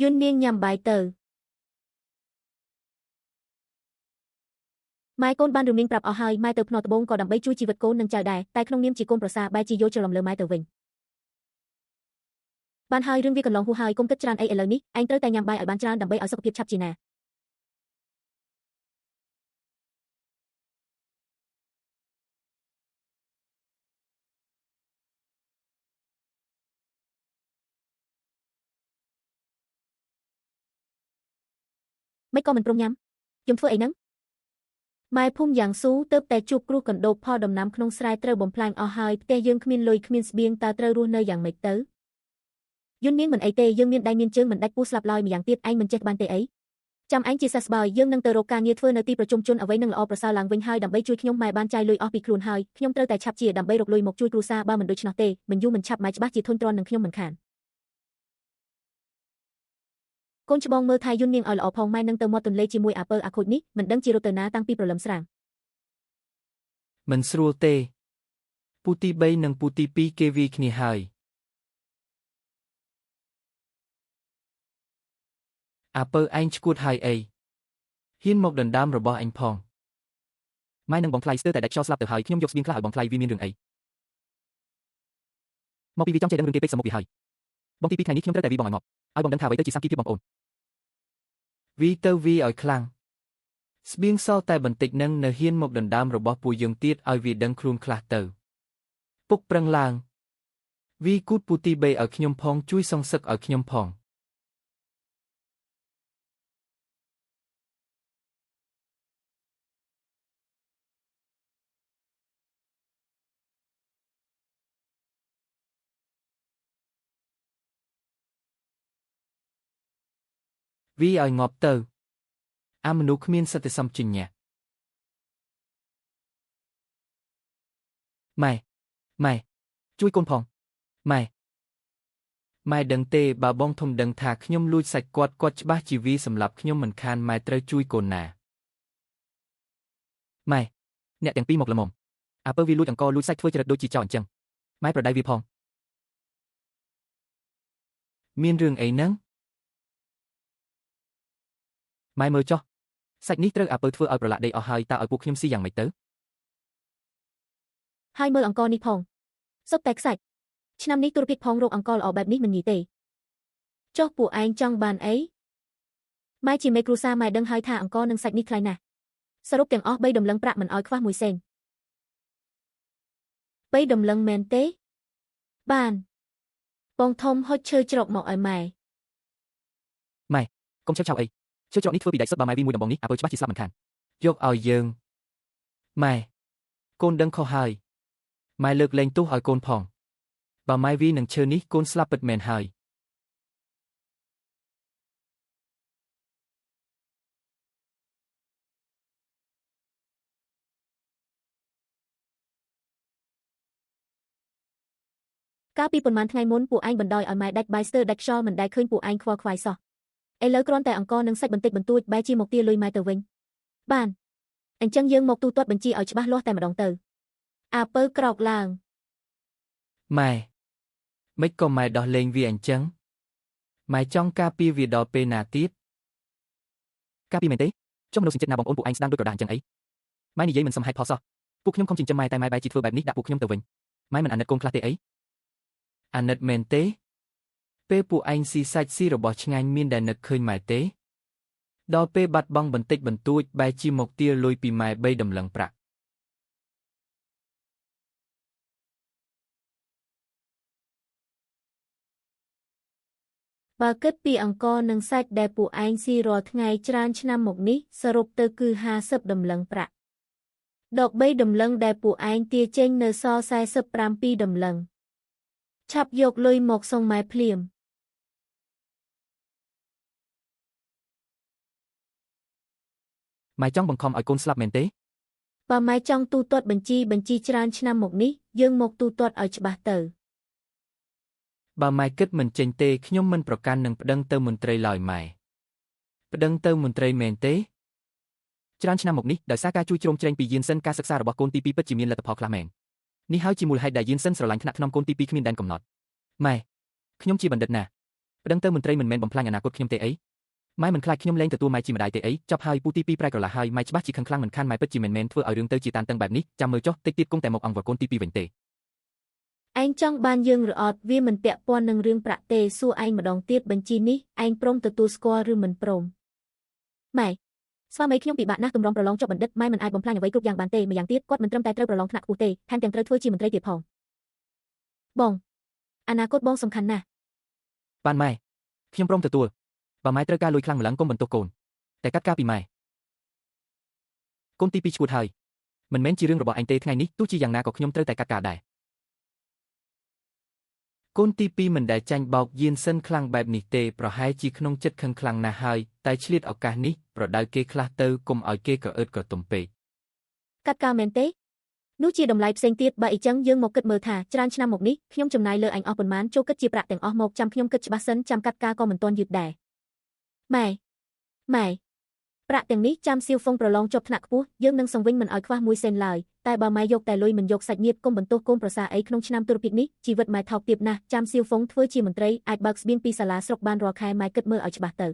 យួននាងញ៉ាំបាយទៅម៉ែកូនបានរឿងនាងប្រាប់អស់ហើយម៉ែទៅភ្នាល់ត្បូងក៏ដើម្បីជួយជីវិតកូននិងចៅដែរតែក្នុងនាមជាកូនប្រសារបែរជាយល់ច្រឡំលើម៉ែទៅវិញបានហើយរឿងវាកន្លងហួសហើយកុំគិតច្រើនអីឥឡូវនេះឯងត្រូវតែញ៉ាំបាយឲ្យបានច្រើនដើម្បីឲ្យសុខភាពឆាប់ជាណាមិនក៏មិនព្រមញ៉ាំខ្ញុំធ្វើអីហ្នឹងម៉ែភូមិយ៉ាងស៊ូទើបតែជួបគ្រោះកណ្ដូបផលដំណាំក្នុងស្រែត្រូវបំផ្លាញអស់ហើយផ្ទះយើងគ្មានលុយគ្មានស្បៀងតើត្រូវរស់នៅយ៉ាងម៉េចទៅយួននាងមិនអីទេយើងមានដៃមានជើងមិនដាច់ពោះស្លាប់ឡើយម្យ៉ាងទៀតឯងមិនចេះបានទេអីចាំឯងជាសះស្បើយយើងនឹងទៅរកការងារធ្វើនៅទីប្រជុំជនអ្វីនឹងល្អប្រសើរឡើងវិញហើយដើម្បីជួយខ្ញុំម៉ែបានចាយលុយអស់ពីខ្លួនហើយខ្ញុំត្រូវតែឆាប់ជាដើម្បីរកលុយមកជួយគ្រួសារបើមិនដូច្នោះទេមិនយូរមិនឆាប់ម៉ែច្បាស់ជាធុញទ្រាន់នឹងខ្ញុំមិនខានកូនច្បងមើលថែយួននាងឲ្យល្អផងម៉ែនឹងទៅមាត់ទន្លេជាមួយអាពើអាខូចនេះមិនដឹងជារត់ទៅណាតាំងពីព្រលឹមស្រាងមិនស្រួលទេពូទី3និងពូទី2គេវាយគ្នាហើយអាពើឯងឈួតហើយអីហ៊ានមកដណ្ដើមរបស់អញផងម៉ែនឹងបងថ្លៃស្ទើរតែដាច់ខ្យល់ស្លាប់ទៅហើយខ្ញុំយកស្បៀងខ្លះឲ្យបងថ្លៃវាមានរឿងអីមកពីវាចង់ចេះដឹងរឿងគេពេកសមុខវាហើយបងទី2ថ្ងៃនេះខ្ញុំត្រូវតែវាបងឲ្យមកឲ្យបងដឹងថាអ្វីទៅជាសាមគ្គីភាពបងប្អូនវាទៅវាឲ្យខ្លាំងស្បៀងសល់តែបន្តិចនឹងនៅហ៊ានមកដណ្ដើមរបស់ពួកយើងទៀតឲ្យវាដឹងខ្លួនខ្លះទៅពុកប្រឹងឡើងវាគូតពូទី3ឲ្យខ្ញុំផងជួយសងសឹកឲ្យខ្ញុំផងវាឲ្យងាប់ទៅអាមនុស្សគ្មានសតិសម្បជញ្ញៈម៉ែជួយកូនផងម៉ែដឹងទេបើបងធំដឹងថាខ្ញុំលួចសាច់គាត់ច្បាស់ជាវាសម្លាប់ខ្ញុំមិនខានម៉ែត្រូវជួយកូនណាម៉ែអ្នកទាំងពីរមកល្មមអាពើវាលួចអង្គលួចសាច់ធ្វើចរិតដូចជាចោរអញ្ចឹងម៉ែប្រដៅវាផងមានរឿងអីហ្នឹងម៉ែមើលចុះសាច់នេះត្រូវអាពើធ្វើឲ្យប្រឡាក់ដេកអស់ហើយតើឲ្យពួកខ្ញុំស៊ីយ៉ាងម៉េចទៅហើយមើលអង្គនេះផងសុទ្ធតែខ្សាច់ឆ្នាំនេះទុរភិក្សផងរកអង្គល្អបែបនេះមិនងាយទេចុះពួកឯងចង់បានអីម៉ែជាមេគ្រួសារម៉ែដឹងហើយថាអង្គនឹងសាច់នេះថ្លៃណាស់សរុបទាំងអស់3ដំឡឹងប្រាក់មិនឲ្យខ្វះមួយសេន3ដំឡឹងមែនទេបានបងធំហុចឈើច្រកមកឲ្យម៉ែកុំឆេវឆាវអីឈើច្រកនេះធ្វើពីដែកសុទ្ធបើម៉ែវាមួយដំបងនេះអាពើច្បាស់ជាស្លាប់មិនខានយកឲ្យយើងម៉ែកូនដឹងខុសហើយម៉ែលើកលែងទោសឲ្យកូនផងបើម៉ែវានឹងឈើនេះកូនស្លាប់ពិតមែនហើយកាលពីប៉ុន្មានថ្ងៃមុនពួកឯងបណ្ដោយឲ្យម៉ែដាច់បាយស្ទើរដាច់ខ្យល់មិនដែលឃើញពួកឯងខ្វល់ខ្វាយសោះឥឡូវគ្រាន់តែអង្គនឹងសាច់បន្តិចបន្តួចបែរជាមកទាលុយម៉ែទៅវិញបានអញ្ចឹងយើងមកទូទាត់បញ្ជីឲ្យច្បាស់លាស់តែម្ដងទៅអាពើក្រោកឡើងម៉ែមិនក៏ម៉ែដោះលែងវាអញ្ចឹងម៉ែចង់ការពារវាដល់ពេលណាទៀតការពារមែនទេចុះមនុស្សចិត្តណាបងប្អូនពួកឯងស្ដាំដូចក្រដាសអញ្ចឹងអីម៉ែនិយាយមិនសមហេតុផលសោះពួកខ្ញុំខំចិញ្ចឹមម៉ែតែម៉ែបែរជាធ្វើបែបនេះដាក់ពួកខ្ញុំទៅវិញម៉ែមិនអាណិតកូនខ្លះទេអីអាណិតមែនទេពេលពួកឯងស៊ីសាច់ស៊ីរបស់ឆ្ងាញ់មានដែលនឹកឃើញម៉ែទេដល់ពេលបាត់បង់បន្តិចបន្តួចបែរជាមកទាលុយពីម៉ែ3ដំឡឹងប្រាក់បើគិតពីអង្គនិងសាច់ដែលពួកឯងស៊ីរាល់ថ្ងៃច្រើនឆ្នាំមកនេះសរុបទៅគឺ50ដំឡឹងប្រាក់ដក3ដំឡឹងដែលពួកឯងទាចេញនៅសល់47ដំឡឹងឆាប់យកលុយមកសងម៉ែភ្លាមម៉ែចង់បង្ខំឲ្យកូនស្លាប់មែនទេបើម៉ែចង់ទូទាត់បញ្ជីច្រើនឆ្នាំមកនេះយើងមកទូទាត់ឲ្យច្បាស់ទៅបើម៉ែគិតមិនចេញទេខ្ញុំមិនប្រកាន់នឹងប្តឹងទៅមន្ត្រីឡើយម៉ែប្តឹងទៅមន្ត្រីមែនទេច្រើនឆ្នាំមកនេះដោយសារការជួយជ្រោមជ្រែងពីយានសិនការសិក្សារបស់កូនទី2ពិតជាមានលទ្ធផលខ្លះមែននេះហើយជាមូលហេតុដែលយានសិនស្រឡាញ់ថ្នាក់ថ្នមកូនទី2គ្មានដែនកំណត់ម៉ែខ្ញុំជាបណ្ឌិតណា ប្តឹងទៅមន្ត្រីមិនមែនបំផ្លាញអនាគតខ្ញុំទេអីម៉ែមិនខ្លាចខ្ញុំលែងទទួលម៉ែជាម្ដាយទេអីចប់ហើយពូទី2ប្រែក្រឡាហើយម៉ែច្បាស់ជាខឹងខ្លាំងមិនខានម៉ែពិតជាមិនមែនធ្វើឲ្យរឿងទៅជាតានតឹងបែបនេះចាំមើលចុះតិចទៀតគង់តែមកអង្វរកូនទី2វិញទេឯងចង់បានយើងឬអត់វាមិនពាក់ព័ន្ធនឹងរឿងប្រាក់ទេសួរឯងម្ដងទៀតបញ្ជីនេះឯងព្រមទទួលស្គាល់ឬមិនព្រមម៉ែស្វាមីខ្ញុំពិបាកណាស់ទម្រាំប្រឡងចប់បណ្ឌិតម៉ែមិនអាចបំផ្លាញអ្វីគ្រប់យ៉ាងបានទេម្យ៉ាងទៀតគាត់មិនត្រឹមតែត្រូវប្រឡងថ្នាក់ខ្ពស់ទេថែមទាំងត្រូវធ្វើជាមន្ត្រីទៀតផងបងអនាគតបងសំខាន់ណាស់បានម៉ែខ្ញុំព្រមទទួលបើម៉ែត្រូវការលុយខ្លាំងម្លឹងកុំបន្ទោសកូនតែកាត់ការពីម៉ែកូនទី2ឈួតហើយមិនមែនជារឿងរបស់ឯងទេថ្ងៃនេះទោះជាយ៉ាងណាក៏ខ្ញុំត្រូវតែកាត់ការដែរកូនទី2មិនដែលចាញ់បោកយានសិនខ្លាំងបែបនេះទេប្រហែលជាក្នុងចិត្តខឹងខ្លាំងណាស់ហើយតែឆ្លៀតឱកាសនេះប្រដៅគេខ្លះទៅកុំឲ្យគេក៏អឺតក៏ទំពេកកាត់ការមែនទេនោះជាតម្លៃផ្សេងទៀតបើអីចឹងយើងមកគិតមើលថាច្រើនឆ្នាំមកនេះខ្ញុំចំណាយលើអញអស់ប៉ុន្មានចូលគិតជាប្រាក់ទាំងអស់មកចាំខ្ញុំគិតច្បាស់សិនចាំកាត់ការក៏មិនទាន់យឺតដែរម៉ែប្រាក់ទាំងនេះចាំសៀវហ្វុងប្រឡងចប់ថ្នាក់ខ្ពស់យើងនឹងសង្វិញមិនឲ្យខ្វះមួយសេនឡើយតែបើម៉ែយកតែលុយមិនយកសាច់ញាតិកុំបន្ទោសកូនប្រសាអីក្នុងឆ្នាំទុរភិក្សនេះជីវិតម៉ែថោកទាបណាស់ចាំសៀវហ្វុងធ្វើជាមន្ត្រីអាចបើកស្បៀងពីសាលាស្រុកបានរាល់ខែម៉ែគិតមើលឲ្យច្បាស់ទៅ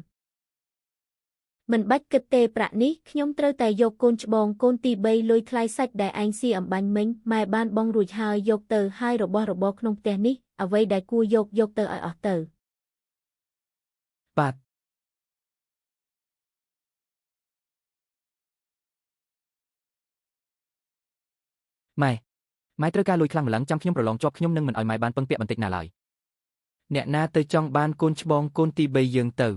មិនបាច់គិតទេប្រាក់នេះខ្ញុំត្រូវតែយកកូនច្បងកូនទី3លុយថ្លៃសាច់ដែលឯងស៊ីអំបាញ់មិញម៉ែបានបងរួចហើយយកទៅហើយរបស់របរក្នុងផ្ទះនេះអ្វីដែលគួរយកទៅឲ្យអស់ទៅបាទម៉ែត្រូវការលុយខ្លាំងម្លឹងចាំខ្ញុំប្រឡងជាប់ខ្ញុំនឹងមិនឲ្យម៉ែបានពឹងពាក់បន្តិចណាឡើយអ្នកណាទៅចង់បានកូនច្បងកូនទី3យើងទៅ